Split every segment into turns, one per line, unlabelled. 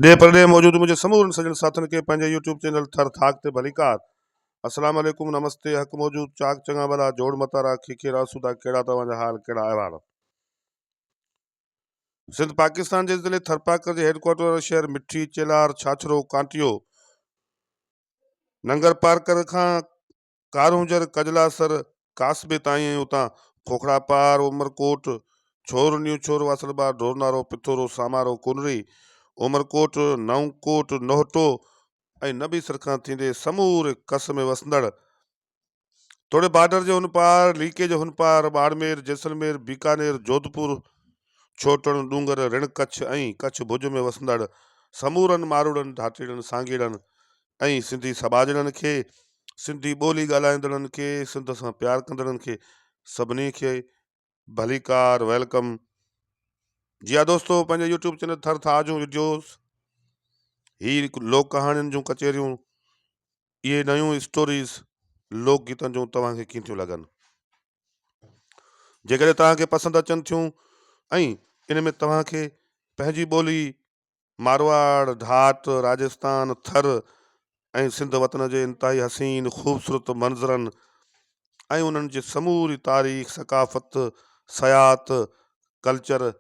ॾे परॾे मौजूद मुंहिंजे समूरनि सॼण साथनि खे पंहिंजे यूट्यूब चैनल थर थाक ते भलीकार। अस्सलाम वालेकुम, नमस्ते, हक़ मौजूद, चाक चङा भला, जोड़ मतारा, खीखे रासूदा, कहिड़ा तव्हांजा हाल, कहिड़ा अहिवाल। सिंध पाकिस्तान जे ज़िले थरपाकर जे हेडक्वार्टर वारो शहर मिठी, चेलार, छाछरो, कांटियो, नंगर पारकर खां कारूंजर, कजलासर, कासबे ताईं ऐं उतां खोखड़ा पार, उमरकोट, छोर न्यू छोर, वासलबार, ढोरनारो, पिथोरो, सामारो, कुनरी, उमरकोट, नवकोट, नोहटो ऐं नबी सरखां थींदे समूरे कस में वसंदड़ थोड़े बॉर्डर जे हुन पार, लीके जे हुन पार, बाड़मेर, जैसलमेर, बीकानेर, जोधपुर, छोटण, डूंगर, ऋण कच्छ ऐं कच्छ भुज में वसंदड़ समूरनि मारूड़नि, ढाटीड़नि, सांगीड़नि ऐं सिंधी समाजड़नि खे, सिंधी ॿोली ॻाल्हाईंदड़नि खे, सिंध सां प्यार कंदड़नि खे सभिनी खे भलीकार, वेलकम। जी हा दोस्तो, पंहिंजे यूट्यूब चैनल थर था जूं वीडियोस, ही लोक कहाणियुनि जूं कचेरियूं, इहे नयूं स्टोरीज़ लोक गीतनि जूं तव्हांखे कीअं थियूं लॻनि। जेकॾहिं तव्हांखे पसंदि अचनि थियूं ऐं इन में तव्हांखे पंहिंजी ॿोली मारवाड़, ढाट, राजस्थान, थर ऐं सिंध वतन जे इंतिहाई हसीन ख़ूबसूरत मंज़रनि ऐं उन्हनि जी समूरी तारीख़, सकाफ़त, सयात, कल्चर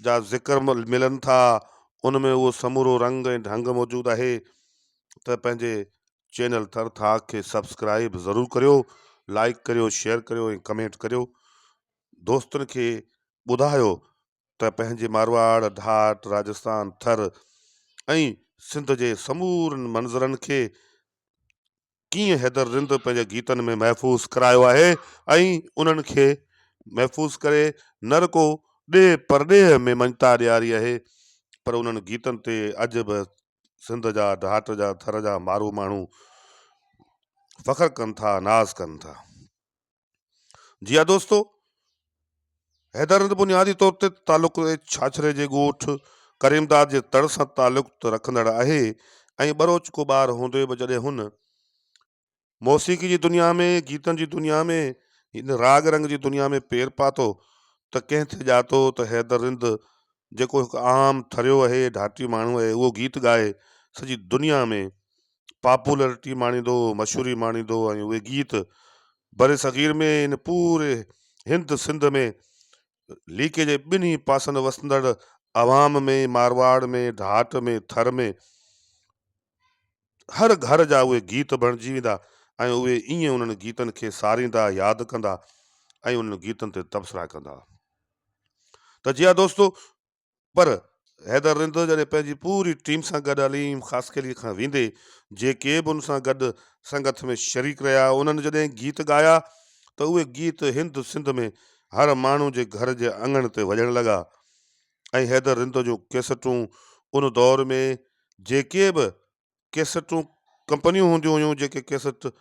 जा ज़िक्र मिलनि था, उनमें उहो समूरो रंग ऐं ढंग मौजूदु आहे, त पंहिंजे चैनल थर थाक खे सब्सक्राइब ज़रूरु करियो, लाइक करियो, शेयर करियो ऐं कमेंट करियो। दोस्तनि खे ॿुधायो त पंहिंजे मारवाड़, ढाट, राजस्थान, थर ऐं सिंध जे समूरनि मंज़रनि खे कीअं हैदर रिंद पंहिंजे गीतनि में महफ़ूज़ करायो आहे ऐं उन्हनि खे महफ़ूज़ करे न रुको ॾे परॾेह में मञता ॾियारी आहे, पर उन्हनि गीतनि ते अॼु बि सिंध जा, ढाट जा, थर जा मारू माण्हू फ़ख्र कनि था, नाज़ कनि था। जी हा दोस्तो, हैदर रिंद बुनियादी तौर ते तालुक छाछरे जे ॻोठ करीमदाद जे तड़ सां तालुक रखंदड़ आहे ऐं बरोच को ॿार हूंदे बि जॾहिं हुन मौसीक़ी जी दुनिया में, गीतनि जी दुनिया में, हिन राग रंग जी दुनिया में पेर पातो त कंहिं थे ॼातो त हैदर रिंद जेको हिकु आम थरियो आहे, ढाटी माण्हू आहे, उहो गीत ॻाए सॼी दुनिया में पॉपुलरिटी माणींदो, मशहूरी माणींदो ऐं उहे गीत बरे सग़ीर में इन पूरे हिंद सिंध में लीके जे ॿिन्ही पासनि वसंदड़ अवाम में, मारवाड़ में, ढाट में, थर में हर घर जा उहे गीत बणिजी वेंदा ऐं उहे ईअं उन्हनि गीतनि खे सारींदा, यादि कंदा ऐं उन्हनि गीतनि ते तबसरा कंदा। त जी हा दोस्तो, पर हैदर रिंद जॾहिं पंहिंजी पूरी टीम सां गॾु अलीम ख़ासकली खां वेंदे, जेके बि उन सां गॾु संगत में शरीक रहिया, उन्हनि जॾहिं गीत ॻाया त उहे गीत हिंद सिंध में हर माण्हू जे घर जे अंगण ते वॼण लॻा ऐं हैदर रिंद जूं कैसेटूं उन दौर में जेके बि कैसेटूं कंपनियूं हूंदियूं हुयूं, जेके कैसेट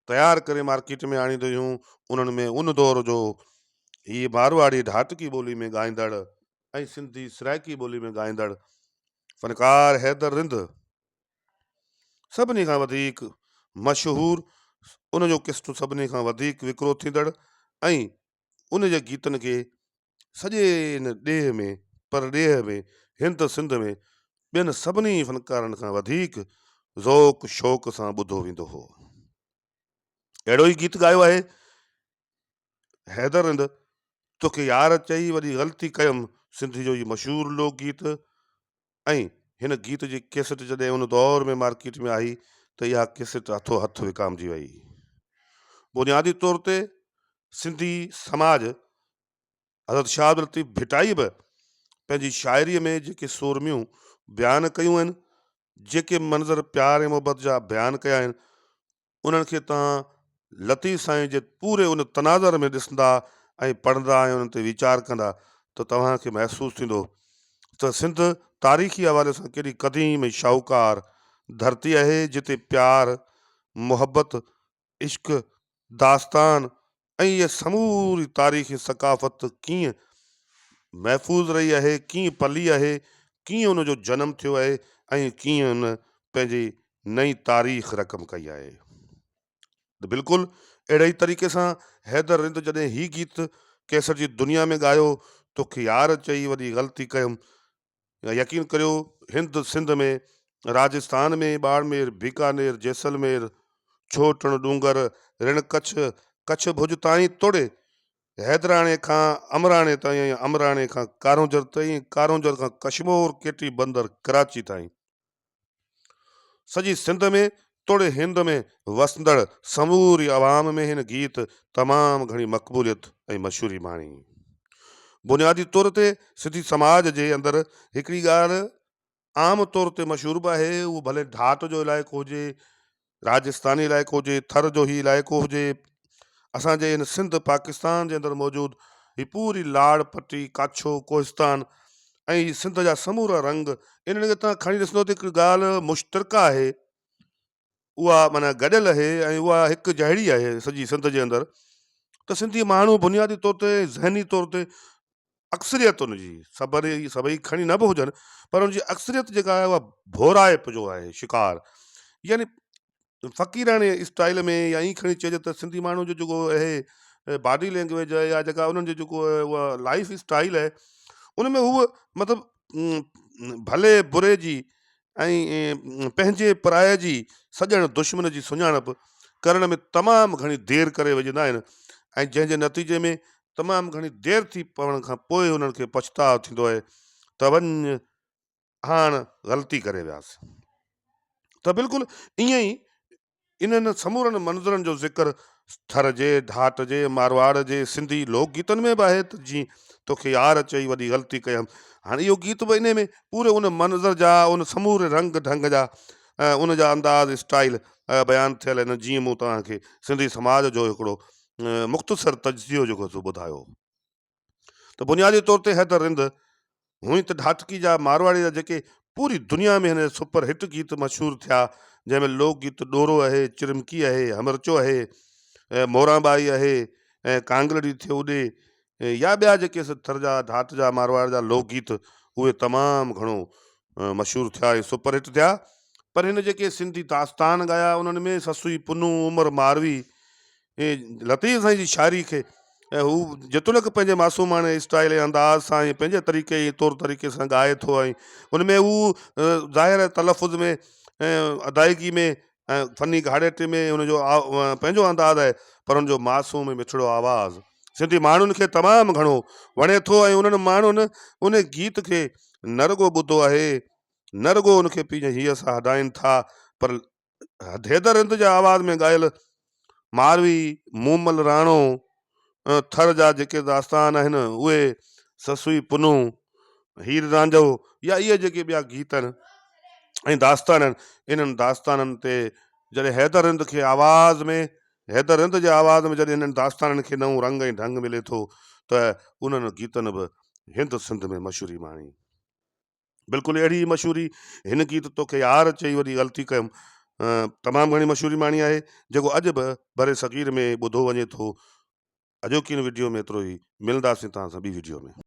तयारु करे मार्केट में आणींदियूं हुयूं, उन्हनि में उन दौर जो ही मारवाड़ी ढाटकी ॿोली में ॻाईंदड़ ऐं सिंधी सराइकी ॿोली में ॻाईंदड़ फ़नकार हैदर रिंद सभिनी खां वधीक मशहूरु, उनजो किस्तु सभिनी खां वधीक विकिरो थींदड़ ऐं उन जे गीतनि खे सॼे इन ॾेह में, परॾेह में, हिंद सिंध में ॿियनि सभिनी फ़नकारनि खां वधीक ज़ौक़ शौक़ सां ॿुधो वेंदो हो। अहिड़ो ई गीत ॻायो आहे हैदर रिंद, तोखे यार चई वॾी ग़लती कयमि, सिंधी जो ई मशहूरु लोक गीत ऐं हिन गीत जी कैसेट जॾहिं उन दौर में मार्केट में आई त इहा कैसेट हथो हथ विकामजी वई। बुनियादी तौर ते सिंधी समाज हज़रत शाह अब्दुल लतीफ़ भिटाई बि पंहिंजी शाइरीअ में जेके सोरमियूं बयानु कयूं आहिनि, जेके मंज़र प्यार ऐं मोहबत जा बयानु कया आहिनि, उन्हनि खे तव्हां लतीफ़ साईं जे पूरे उन तनाज़र में ॾिसंदा ऐं पढ़ंदा ऐं उन्हनि ते वीचार कंदा त तव्हांखे महसूसु थींदो त सिंध तारीख़ी हवाले सां केॾी क़दीम ऐं शाहूकार धरती आहे, जिते प्यार, मोहबत, इश्क, दास्तान ऐं इहा समूरी तारीख़ी सकाफ़त कीअं महफ़ूज़ रही आहे, कीअं पली आहे, कीअं उनजो जनमु थियो आहे ऐं कीअं उन पंहिंजी नई तारीख़ रक़म कई आहे। त बिल्कुलु अहिड़े ई तरीक़े सां हैदर रिंद जॾहिं ही गीत कैसेट जी दुनिया में ॻायो, तोखे यार चई वॾी ग़लती कयमि, यकीन करियो हिंद सिंध में, राजस्थान में बाड़मेर, बीकानेर, जैसलमेर, छोटण डूंगर, ऋण कच्छ, कच्छ भुज ताईं तोड़े हैदराणे खां अमराणे ताईं, अमराणे खां कारोंजर ताईं, कारोंजर खां कश्मीर केटी बंदर कराची ताईं, सॼी सिंध में तोड़े हिंद में वसंदड़ समूरी आवाम में हिन गीत तमामु घणी मक़बूलियत ऐं मशहूरी माणी। बुनियादी तौर ते सिंधी समाज जे अंदरि हिकिड़ी ॻाल्हि आम तौर ते मशहूर बि आहे, उहो भले ढाट जो इलाइक़ो हुजे, राजस्थानी इलाइक़ो हुजे, थर जो ही इलाइक़ो हुजे, असांजे हिन सिंध पाकिस्तान जे अंदरि मौजूदु ही पूरी लाड़ पट्टी, काछो, कोहिस्तान ऐं ही सिंध जा समूरा रंग, इन्हनि खे तव्हां खणी ॾिसंदो त हिकु ॻाल्हि मुश्तरका आहे, उहा माना गॾियल आहे ऐं उहा हिकु जहिड़ी आहे सॼी सिंध जे अंदरि, त सिंधी माण्हू बुनियादी तौर ते ज़हनी तौर ते अक्सरियत उनजी सभई खणी न बि हुजनि, पर उनजी अक्सरियत जेका आहे उहा भोराइप जो आहे शिकार, यानी फ़क़ीराणे स्टाइल में, या ईअं खणी चइजे त सिंधी माण्हू जो जेको आहे बॉडी लैंग्वेज आहे, या जेका उन्हनि जो जेको आहे उहा लाइफ स्टाइल आहे, उन में हूअ मतिलबु भले बुरे जी ऐं पंहिंजे पराए जी सॼण दुश्मन जी सुञाणप करण में तमामु घणी देरि करे विझंदा आहिनि, ऐं जंहिंजे नतीजे में तमामु घणी देरि थी पवण खां पोइ उन्हनि खे पछताव थींदो आहे त वञ हाणे ग़लती करे वियासीं। त बिल्कुलु ईअं ई इन्हनि समूरनि मंज़रनि जो ज़िक्र थर जे, ढाट जे, मारवाड़ जे सिंधी लोक गीतनि में बि आहे, त जीअं तोखे यार चई वॾी ग़लती कयमि, हाणे इहो गीत बि इन में पूरे उन मंज़र जा, उन समूरे रंग ढंग जा, उन जा अंदाज़ स्टाइल बयानु थियल आहिनि, जीअं मूं तव्हांखे सिंधी समाज जो हिकिड़ो मुख़्तसर तजियो जेको सो ॿुधायो। त बुनियादी तौर ते हैदर रिंद, हुई त ढाटकी जा, मारवाड़ी जा जेके पूरी दुनिया में हिन सुपर हिट गीत मशहूरु थिया, जंहिंमें लोकगीत ॾोरो आहे, चिरमकी आहे, हमरचो आहे, मोराबाई आहे, ऐं कांगलड़ी थियो ॾे, या ॿिया जेके थर जा, ढाट जा, मारवाड़ जा लोकगीत, उहे तमामु घणो मशहूरु थिया ऐं सुपर हिट थिया। पर हिन जेके सिंधी दास्तान ॻाया, उन्हनि में ससुई पुनू, उमर मारवी ऐं लतीफ़ साईं जी शाइरी खे, ऐं हू जेतोणीक पंहिंजे मासूमाणे स्टाइल ऐं अंदाज़ सां ऐं पंहिंजे तरीक़े तौर तरीक़े सां ॻाए थो, ऐं उनमें हू ज़ाहिर तलफ़ुज़ में ऐं अदायगी में ऐं फ़नी घाड़ेटे में हुनजो पंहिंजो अंदाज़ आहे, पर हुनजो मासूम ऐं मिठड़ो आवाज़ सिंधी माण्हुनि खे तमामु घणो वणे थो, ऐं उन्हनि माण्हुनि उन गीत खे न रुॻो ॿुधो आहे, न रुॻो उनखे पंहिंजे हीअ सां हॾाइनि था, पर हैदर रिंद जे आवाज़ में ॻायल मारवी, मूमल राणो, थर जा जेके दास्तान आहिनि उहे, ससुई पुनू, हीर रांझो, या इहे जेके ॿिया गीत आहिनि ऐं दास्तान आहिनि, इन्हनि दास्ताननि ते जॾहिं हैदर रिंद खे आवाज़ में, हैदर रिंद जे आवाज़ में जॾहिं इन्हनि दास्ताननि खे नओं रंग ऐं ढंग मिले थो, त उन्हनि गीतनि बि हिंद सिंध में मशहूरी माणी। बिल्कुलु अहिड़ी मशहूरी हिन गीत तोखे यार चई वॾी ग़लती कयमि तमामु घणी मशहूरी माणी आहे, जेको अॼु बि बरे सग़ीर में ॿुधो वञे थो। अॼोकी वीडियो में एतिरो ई, मिलंदासीं तव्हां सां ॿी वीडियो में।